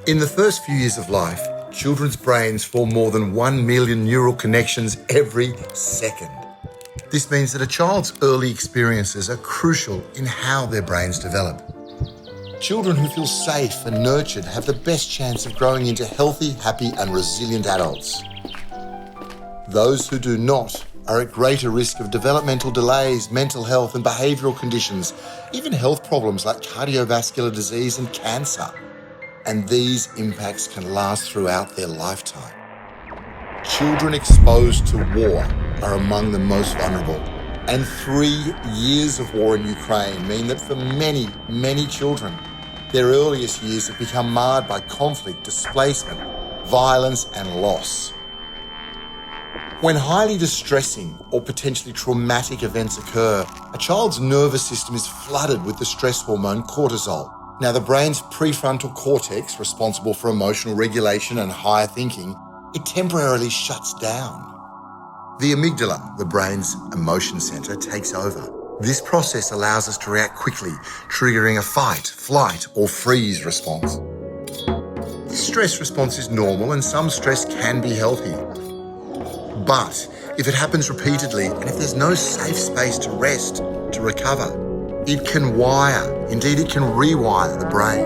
In the first few years of life, children's brains form more than 1 million neural connections every second. This means that a child's early experiences are crucial in how their brains develop. Children who feel safe and nurtured have the best chance of growing into healthy, happy, and resilient adults. Those who do not are at greater risk of developmental delays, mental health and behavioural conditions, even health problems like cardiovascular disease and cancer. And these impacts can last throughout their lifetime. Children exposed to war are among the most vulnerable. And 3 years of war in Ukraine mean that for many, many children, their earliest years have become marred by conflict, displacement, violence and loss. When highly distressing or potentially traumatic events occur, a child's nervous system is flooded with the stress hormone cortisol. Now, the brain's prefrontal cortex, responsible for emotional regulation and higher thinking, it temporarily shuts down. The amygdala, the brain's emotion center, takes over. This process allows us to react quickly, triggering a fight, flight, or freeze response. This stress response is normal and some stress can be healthy. But if it happens repeatedly and if there's no safe space to rest, to recover, it can rewire the brain.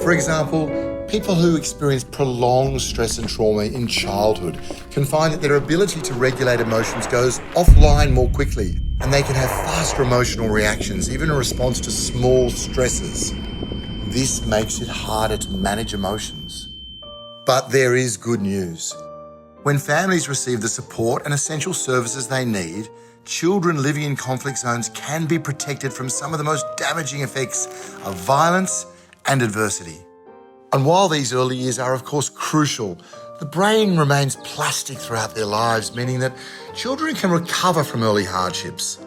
For example, people who experience prolonged stress and trauma in childhood can find that their ability to regulate emotions goes offline more quickly, and they can have faster emotional reactions, even in response to small stresses. This makes it harder to manage emotions. But there is good news. When families receive the support and essential services they need, children living in conflict zones can be protected from some of the most damaging effects of violence and adversity. And while these early years are, of course, crucial, the brain remains plastic throughout their lives, meaning that children can recover from early hardships.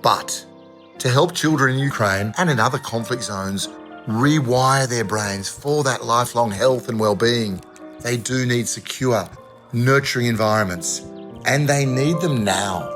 But to help children in Ukraine and in other conflict zones rewire their brains for that lifelong health and well-being, they do need secure, nurturing environments, and they need them now.